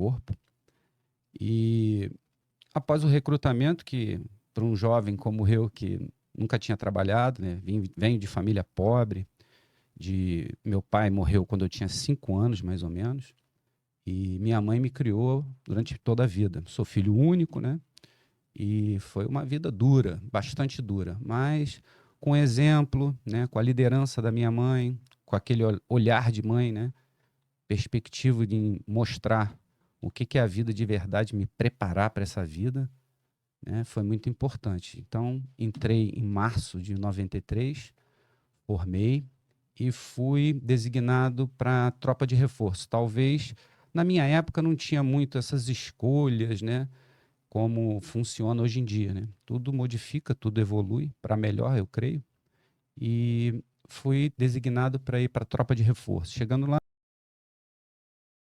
corpo. E após o recrutamento, que para um jovem como eu, que nunca tinha trabalhado, né, venho de família pobre, meu pai morreu quando eu tinha 5 anos, mais ou menos, e minha mãe me criou durante toda a vida. Sou filho único, né? E foi uma vida dura, bastante dura, mas com exemplo, né, com a liderança da minha mãe, com aquele olhar de mãe, né, perspectiva de mostrar o que é a vida de verdade, me preparar para essa vida, né, foi muito importante. Então, entrei em março de 93, formei e fui designado para a tropa de reforço. Talvez, na minha época, não tinha muito essas escolhas, né, como funciona hoje em dia, né? Tudo modifica, tudo evolui para melhor, eu creio. E fui designado para ir para a tropa de reforço. Chegando lá,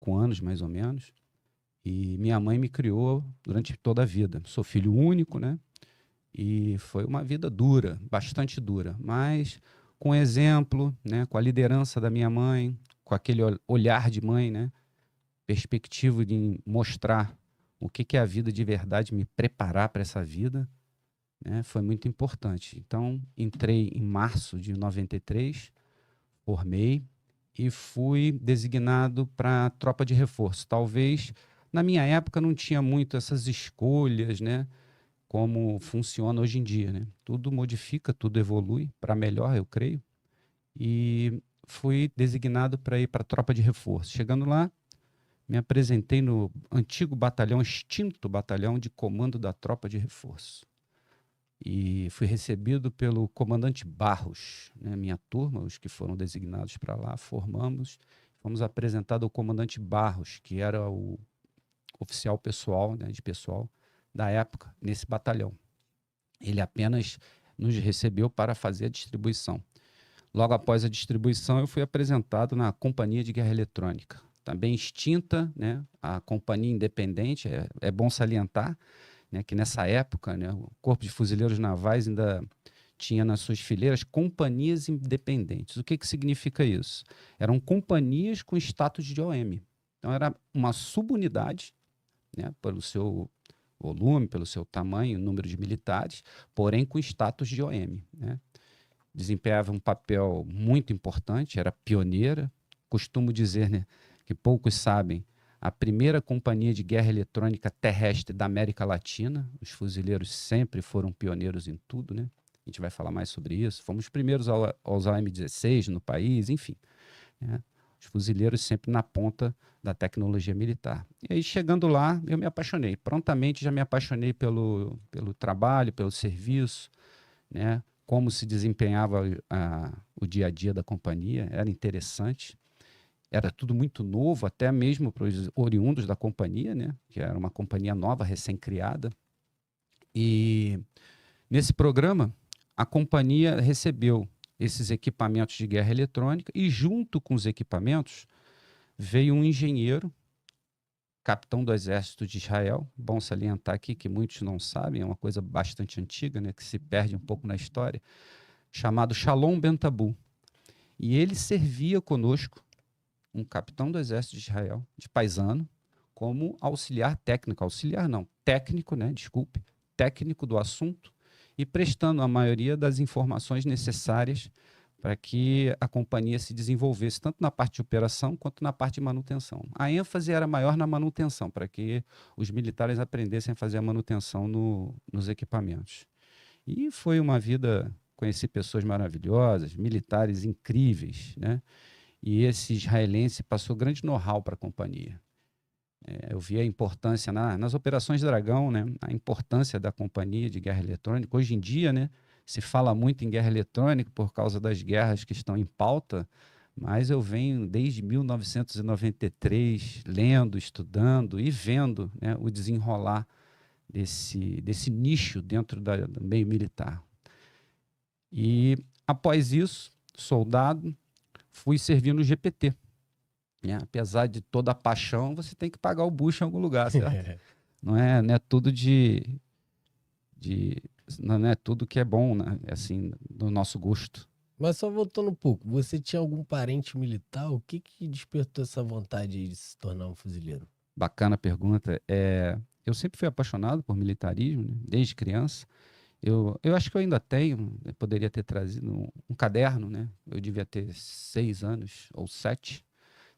com anos mais ou menos, e minha mãe me criou durante toda a vida. Sou filho único, né? E foi uma vida dura, bastante dura, mas com exemplo, né? Com a liderança da minha mãe, com aquele olhar de mãe, né? Perspectiva de mostrar o que é a vida de verdade, me preparar para essa vida, né, foi muito importante. Então, entrei em março de 93, formei e fui designado para a tropa de reforço. Talvez, na minha época, não tinha muito essas escolhas, né, como funciona hoje em dia, né? Tudo modifica, tudo evolui para melhor, eu creio. E fui designado para ir para a tropa de reforço. Chegando lá, me apresentei no antigo batalhão, extinto batalhão de comando da tropa de reforço. E fui recebido pelo comandante Barros, né? Minha turma, os que foram designados para lá, formamos, fomos apresentados ao comandante Barros, que era o oficial pessoal, né, de pessoal da época, nesse batalhão. Ele apenas nos recebeu para fazer a distribuição. Logo após a distribuição, eu fui apresentado na Companhia de Guerra Eletrônica, também extinta, né, a Companhia Independente, é bom salientar, né, que nessa época, né, o Corpo de Fuzileiros Navais ainda tinha nas suas fileiras companhias independentes. O que significa isso? Eram companhias com status de OM. Então, era uma subunidade, né, pelo seu volume, pelo seu tamanho, número de militares, porém com status de OM, né? Desempenhava um papel muito importante, era pioneira. Costumo dizer, né, que poucos sabem, a primeira companhia de guerra eletrônica terrestre da América Latina. Os fuzileiros sempre foram pioneiros em tudo, né? A gente vai falar mais sobre isso. Fomos os primeiros aos AM-16 no país, enfim, né? Os fuzileiros sempre na ponta da tecnologia militar. E aí, chegando lá, eu me apaixonei. Prontamente já me apaixonei pelo trabalho, pelo serviço, né? Como se desempenhava o dia a dia da companhia, era interessante. Era tudo muito novo, até mesmo para os oriundos da companhia, né? Que era uma companhia nova, recém-criada. E nesse programa, a companhia recebeu esses equipamentos de guerra eletrônica e, junto com os equipamentos, veio um engenheiro, capitão do Exército de Israel. Bom salientar aqui que muitos não sabem, é uma coisa bastante antiga, né? Que se perde um pouco na história, chamado Shalom Ben Tabu. E ele servia conosco, um capitão do Exército de Israel, de paisano, como auxiliar técnico, técnico, né, desculpe, técnico do assunto, e prestando a maioria das informações necessárias para que a companhia se desenvolvesse, tanto na parte de operação quanto na parte de manutenção. A ênfase era maior na manutenção, para que os militares aprendessem a fazer a manutenção nos equipamentos. E foi uma vida, conheci pessoas maravilhosas, militares incríveis, né? E esse israelense passou grande know-how para a companhia. Eu vi a importância nas operações Dragão, né, a importância da companhia de guerra eletrônica. Hoje em dia, né, se fala muito em guerra eletrônica por causa das guerras que estão em pauta, mas eu venho desde 1993 lendo, estudando e vendo, né, o desenrolar desse nicho dentro do meio militar. E após isso, soldado, fui servir no GPT. Né? Apesar de toda a paixão, você tem que pagar o bucho em algum lugar, certo? Não é tudo não é tudo que é bom, né? Assim, do nosso gosto. Mas só voltando um pouco, você tinha algum parente militar? O que despertou essa vontade aí de se tornar um fuzileiro? Bacana a pergunta. Eu sempre fui apaixonado por militarismo, né? Desde criança. Eu acho que eu ainda tenho, eu poderia ter trazido um caderno, né? Eu devia ter 6 anos ou 7,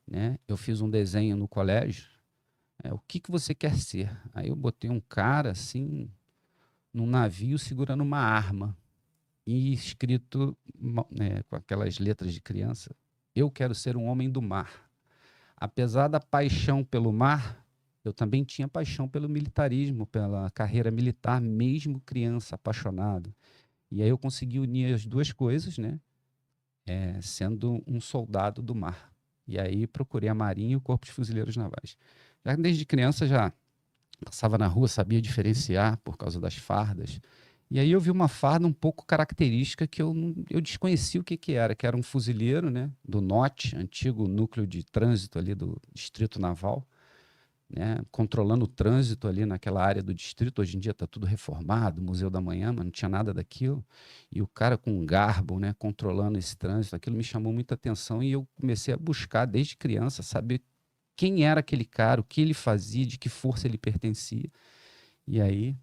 né? Eu fiz um desenho no colégio. O que que você quer ser? Aí eu botei um cara assim, num navio segurando uma arma e escrito, né, com aquelas letras de criança: eu quero ser um homem do mar. Apesar da paixão pelo mar, eu também tinha paixão pelo militarismo, pela carreira militar, mesmo criança, apaixonado. E aí eu consegui unir as duas coisas, né? Sendo um soldado do mar. E aí procurei a Marinha e o Corpo de Fuzileiros Navais. Já desde criança já passava na rua, sabia diferenciar por causa das fardas. E aí eu vi uma farda um pouco característica que eu desconhecia o que que era um fuzileiro, né, do NOT, antigo núcleo de trânsito ali do Distrito Naval, né, controlando o trânsito ali naquela área do distrito. Hoje em dia está tudo reformado, Museu da Manhã, mas não tinha nada daquilo. E o cara com um garbo, né, controlando esse trânsito, aquilo me chamou muita atenção e eu comecei a buscar desde criança saber quem era aquele cara, o que ele fazia, de que força ele pertencia. E aí,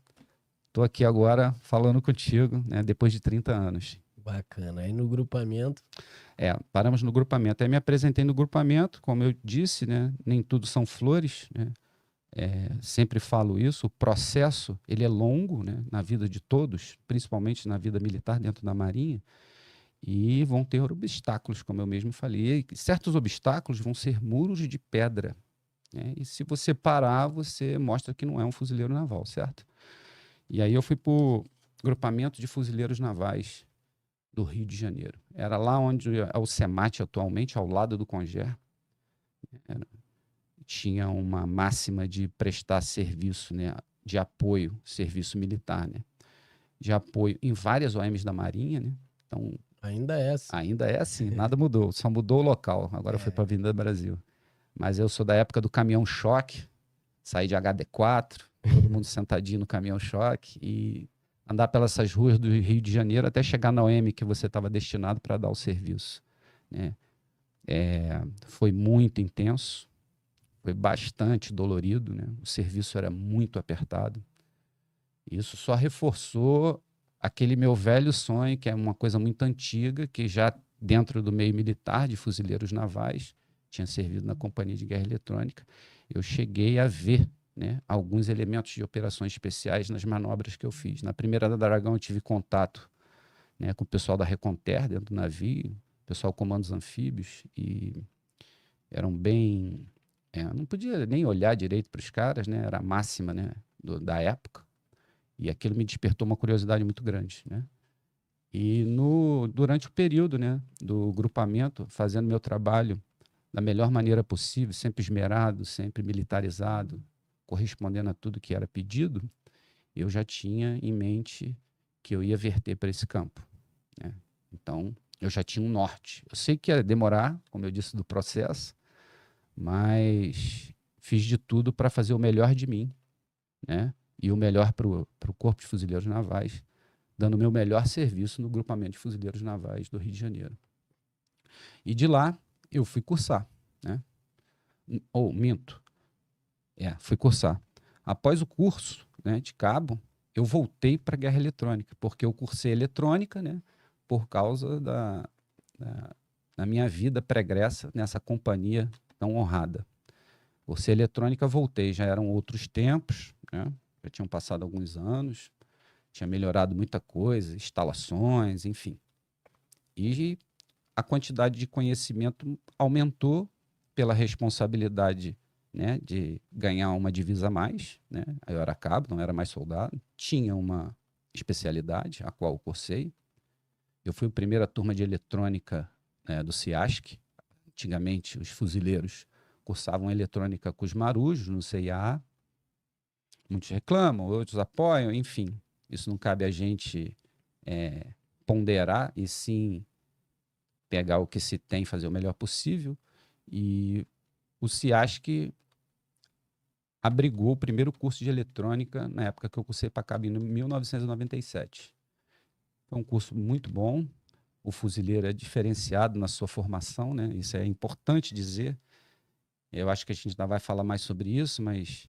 estou aqui agora falando contigo, né, depois de 30 anos. Bacana. Aí no grupamento. Paramos no grupamento. Aí me apresentei no grupamento, como eu disse, né, nem tudo são flores, né? Sempre falo isso, o processo ele é longo, né, na vida de todos, principalmente na vida militar dentro da Marinha, e vão ter obstáculos, como eu mesmo falei. E certos obstáculos vão ser muros de pedra, né? E se você parar, você mostra que não é um fuzileiro naval, certo? E aí eu fui para o grupamento de fuzileiros navais do Rio de Janeiro. Era lá onde é o SEMAT atualmente, ao lado do Conger. Tinha uma máxima de prestar serviço, né, de apoio, serviço militar, né, de apoio em várias OMs da Marinha, né? Então, Ainda é assim. ainda é assim, nada mudou, só mudou o local. Agora foi para a É. Avenida Brasil. Mas eu sou da época do caminhão choque, saí de HD4, todo mundo sentadinho no caminhão choque e andar pelas essas ruas do Rio de Janeiro até chegar na OM que você estava destinado para dar o serviço, né? Foi muito intenso, foi bastante dolorido, né? O serviço era muito apertado. Isso só reforçou aquele meu velho sonho, que é uma coisa muito antiga, que já dentro do meio militar de fuzileiros navais, tinha servido na Companhia de Guerra Eletrônica, eu cheguei a ver, né, alguns elementos de operações especiais nas manobras que eu fiz. Na primeira da Dragão eu tive contato, né, com o pessoal da Reconter dentro do navio, pessoal comandos anfíbios, e eram bem... não podia nem olhar direito para os caras, né, era a máxima, né, da época. E aquilo me despertou uma curiosidade muito grande, né? E durante o período, né, do grupamento, fazendo meu trabalho da melhor maneira possível, sempre esmerado, sempre militarizado, correspondendo a tudo que era pedido, eu já tinha em mente que eu ia verter para esse campo, né? Então, eu já tinha um norte. Eu sei que ia demorar, como eu disse, do processo, mas fiz de tudo para fazer o melhor de mim, né? E o melhor para o Corpo de Fuzileiros Navais, dando o meu melhor serviço no grupamento de fuzileiros navais do Rio de Janeiro. E de lá eu fui cursar, né? Ou minto, fui cursar. Após o curso, né, de cabo, eu voltei para a guerra eletrônica, porque eu cursei eletrônica, né, por causa da minha vida pregressa nessa companhia tão honrada. Cursei eletrônica, voltei, já eram outros tempos, né? Já tinham passado alguns anos, tinha melhorado muita coisa, instalações, enfim. E a quantidade de conhecimento aumentou pela responsabilidade, né, de ganhar uma divisa a mais, né? Eu era cabo, não era mais soldado, tinha uma especialidade, a qual eu cursei. Eu fui a primeira turma de eletrônica, né, do CIASC. Antigamente, os fuzileiros cursavam eletrônica com os marujos no CIA. Muitos reclamam, outros apoiam, enfim. Isso não cabe a gente ponderar, e sim pegar o que se tem e fazer o melhor possível. E o CIASC abrigou o primeiro curso de eletrônica na época que eu cursei para cabo, em 1997. Foi um curso muito bom. O fuzileiro é diferenciado na sua formação, né? Isso é importante dizer. Eu acho que a gente ainda vai falar mais sobre isso, mas